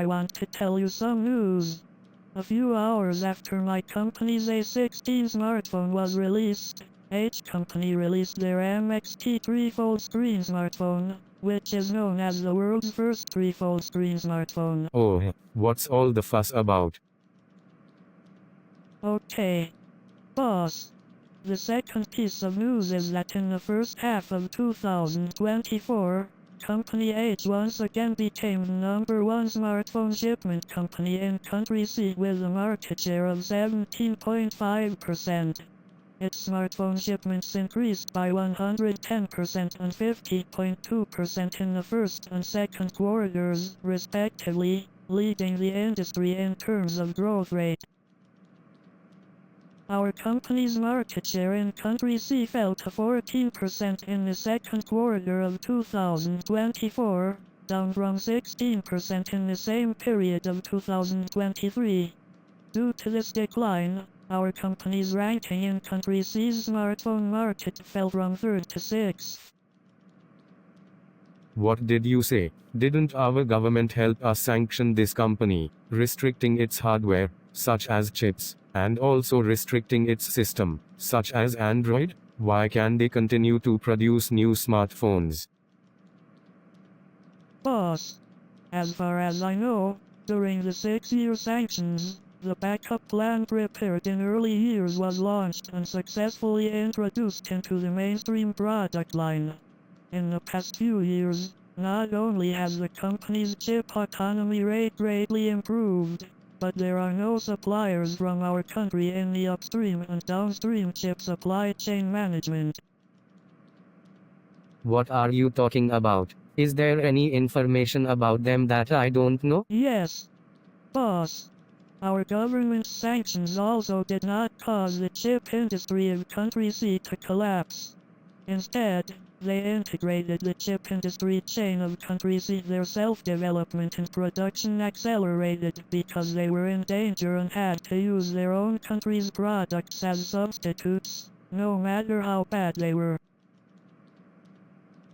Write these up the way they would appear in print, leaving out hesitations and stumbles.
I want to tell you some news. A few hours after my company's A16 smartphone was released, H company released their MXT 3-fold screen smartphone, which is known as the world's first 3-fold screen smartphone. Oh, what's all the fuss about? Okay, boss. The second piece of news is that in the first half of 2024, Company H once again became the number one smartphone shipment company in Country C with a market share of 17.5%. Its smartphone shipments increased by 110% and 50.2% in the first and second quarters, respectively, leading the industry in terms of growth rate. Our company's market share in Country C fell to 14% in the second quarter of 2024, down from 16% in the same period of 2023. Due to this decline, our company's ranking in Country C's smartphone market fell from 3rd to 6th. What did you say? Didn't our government help us sanction this company, restricting its hardware, such as chips, and also restricting its system, such as Android? Why can they continue to produce new smartphones? Boss, as far as I know, during the 6-year sanctions, the backup plan prepared in early years was launched and successfully introduced into the mainstream product line. In the past few years, not only has the company's chip autonomy rate greatly improved, but there are no suppliers from our country in the upstream and downstream chip supply chain management. What are you talking about? Is there any information about them that I don't know? Yes, boss. Our government's sanctions also did not cause the chip industry of Country C to collapse. Instead, they integrated the chip industry chain of Country C. Their self-development and production accelerated because they were in danger and had to use their own country's products as substitutes, no matter how bad they were.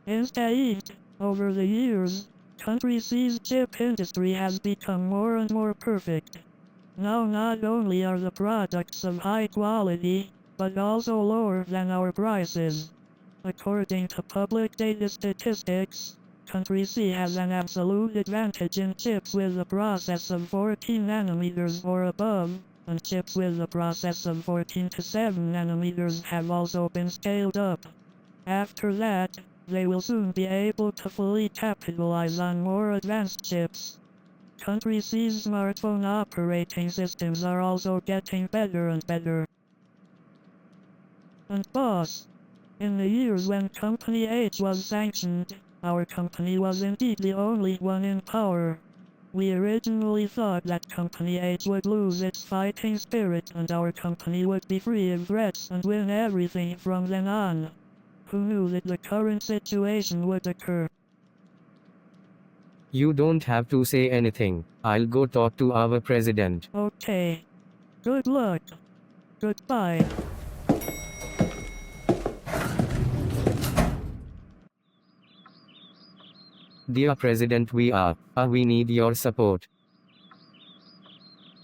Instead, over the years, Country C's chip industry has become more and more perfect. Now not only are the products of high quality, but also lower than our prices. According to public data statistics, Country C has an absolute advantage in chips with a process of 14 nanometers or above, and chips with a process of 14 to 7 nanometers have also been scaled up. After that, they will soon be able to fully capitalize on more advanced chips. Country C's smartphone operating systems are also getting better and better. And boss, in the years when Company H was sanctioned, our company was indeed the only one in power. We originally thought that Company H would lose its fighting spirit and our company would be free of threats and win everything from then on. Who knew that the current situation would occur? You don't have to say anything. I'll go talk to our president. Okay. Good luck. Goodbye. Dear President, we need your support.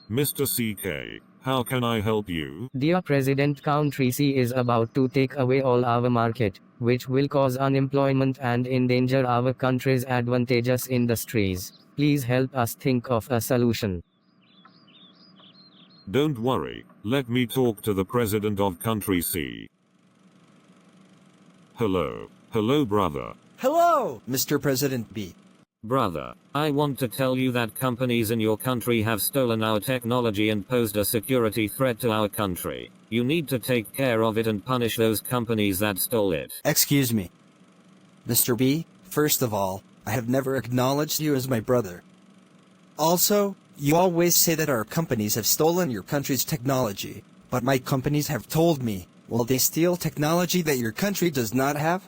Mr. CK, how can I help you? Dear President, Country C is about to take away all our market, which will cause unemployment and endanger our country's advantageous industries. Please help us think of a solution. Don't worry, let me talk to the president of Country C. Hello brother. Hello, Mr. President B. Brother, I want to tell you that companies in your country have stolen our technology and posed a security threat to our country. You need to take care of it and punish those companies that stole it. Excuse me. Mr. B, first of all, I have never acknowledged you as my brother. Also, you always say that our companies have stolen your country's technology, but my companies have told me, will they steal technology that your country does not have?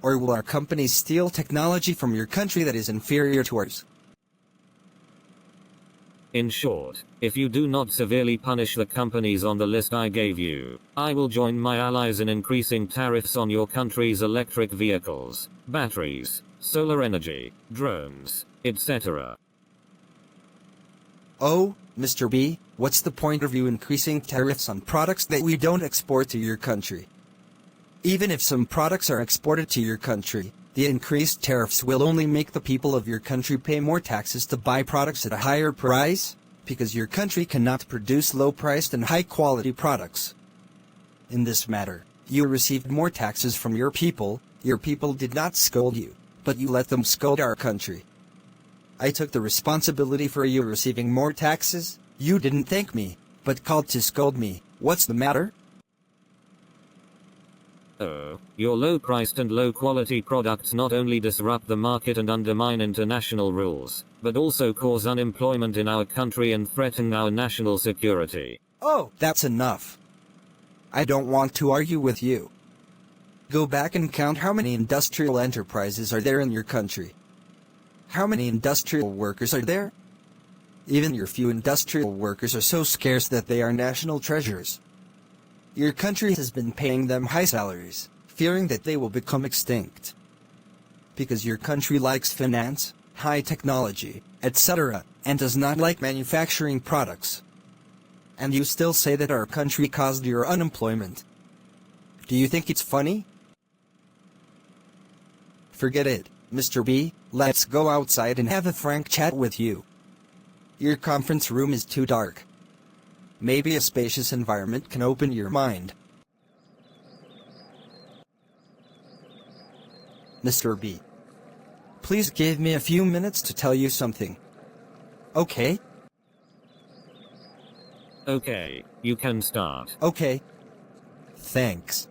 Or will our companies steal technology from your country that is inferior to ours? In short, if you do not severely punish the companies on the list I gave you, I will join my allies in increasing tariffs on your country's electric vehicles, batteries, solar energy, drones, etc. Oh, Mr. B, what's the point of you increasing tariffs on products that we don't export to your country? Even if some products are exported to your country, the increased tariffs will only make the people of your country pay more taxes to buy products at a higher price, because your country cannot produce low-priced and high-quality products. In this matter, you received more taxes from your people did not scold you, but you let them scold our country. I took the responsibility for you receiving more taxes, you didn't thank me, but called to scold me. What's the matter? Your low-priced and low-quality products not only disrupt the market and undermine international rules, but also cause unemployment in our country and threaten our national security. Oh, that's enough. I don't want to argue with you. Go back and count how many industrial enterprises are there in your country. How many industrial workers are there? Even your few industrial workers are so scarce that they are national treasures. Your country has been paying them high salaries, fearing that they will become extinct. Because your country likes finance, high technology, etc., and does not like manufacturing products. And you still say that our country caused your unemployment. Do you think it's funny? Forget it, Mr. B, let's go outside and have a frank chat with you. Your conference room is too dark. Maybe a spacious environment can open your mind. Mr. B, please give me a few minutes to tell you something. Okay? Okay, you can start. Okay. Thanks.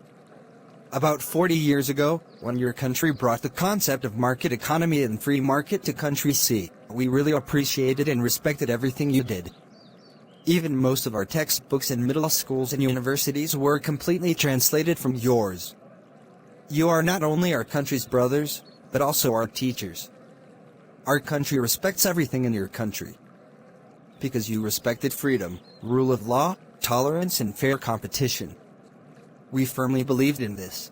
About 40 years ago, when your country brought the concept of market economy and free market to country C, we really appreciated and respected everything you did. Even most of our textbooks in middle schools and universities were completely translated from yours. You are not only our country's brothers, but also our teachers. Our country respects everything in your country. Because you respected freedom, rule of law, tolerance and fair competition. We firmly believed in this.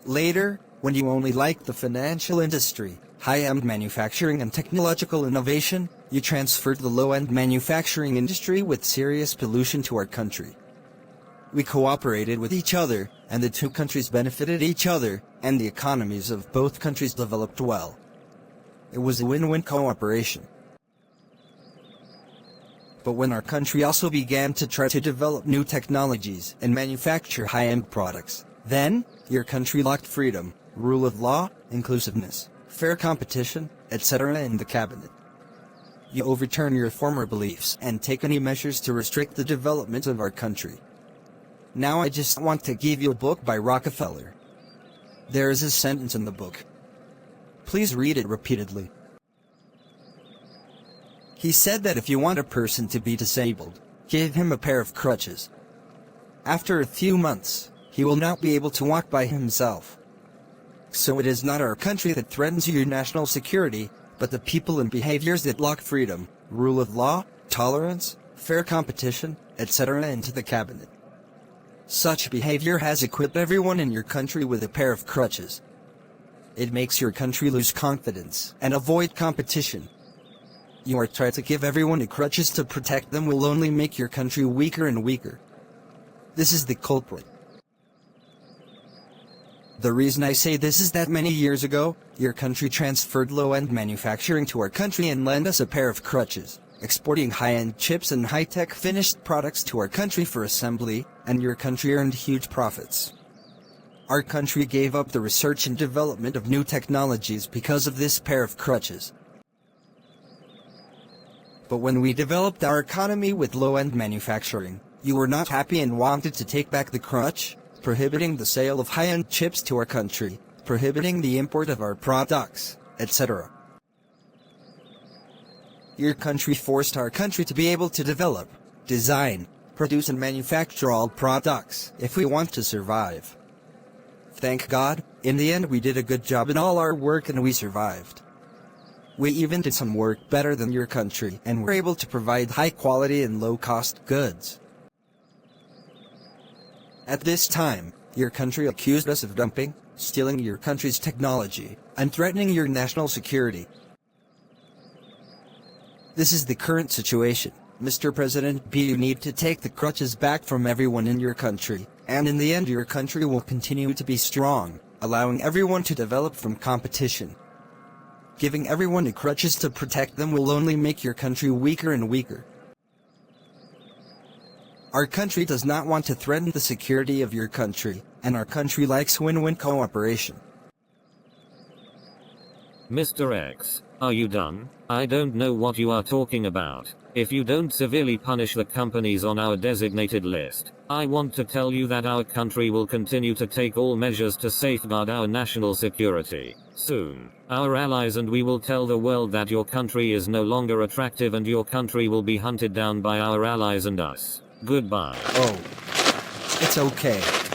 Later, when you only liked the financial industry, high-end manufacturing and technological innovation, you transferred the low-end manufacturing industry with serious pollution to our country. We cooperated with each other, and the two countries benefited each other, and the economies of both countries developed well. It was a win-win cooperation. But when our country also began to try to develop new technologies and manufacture high-end products, then, your country locked freedom, rule of law, inclusiveness, fair competition, etc. in the cabinet. You overturn your former beliefs and take any measures to restrict the development of our country. Now I just want to give you a book by Rockefeller. There is a sentence in the book. Please read it repeatedly. He said that if you want a person to be disabled, give him a pair of crutches. After a few months, he will not be able to walk by himself. So it is not our country that threatens your national security, but the people and behaviors that lock freedom, rule of law, tolerance, fair competition, etc. into the cabinet. Such behavior has equipped everyone in your country with a pair of crutches. It makes your country lose confidence and avoid competition. You are trying to give everyone the crutches to protect them will only make your country weaker and weaker. This is the culprit. The reason I say this is that many years ago, your country transferred low-end manufacturing to our country and lent us a pair of crutches, exporting high-end chips and high-tech finished products to our country for assembly, and your country earned huge profits. Our country gave up the research and development of new technologies because of this pair of crutches. But when we developed our economy with low-end manufacturing, you were not happy and wanted to take back the crutch, prohibiting the sale of high-end chips to our country, prohibiting the import of our products, etc. Your country forced our country to be able to develop, design, produce and manufacture all products if we want to survive. Thank God, in the end we did a good job in all our work and we survived. We even did some work better than your country and were able to provide high quality and low cost goods. At this time, your country accused us of dumping, stealing your country's technology, and threatening your national security. This is the current situation. Mr. President B, you need to take the crutches back from everyone in your country, and in the end your country will continue to be strong, allowing everyone to develop from competition. Giving everyone the crutches to protect them will only make your country weaker and weaker. Our country does not want to threaten the security of your country, and our country likes win-win cooperation. Mr. X, are you done? I don't know what you are talking about. If you don't severely punish the companies on our designated list, I want to tell you that our country will continue to take all measures to safeguard our national security. Soon, our allies and we will tell the world that your country is no longer attractive and your country will be hunted down by our allies and us. Goodbye. Oh, it's okay.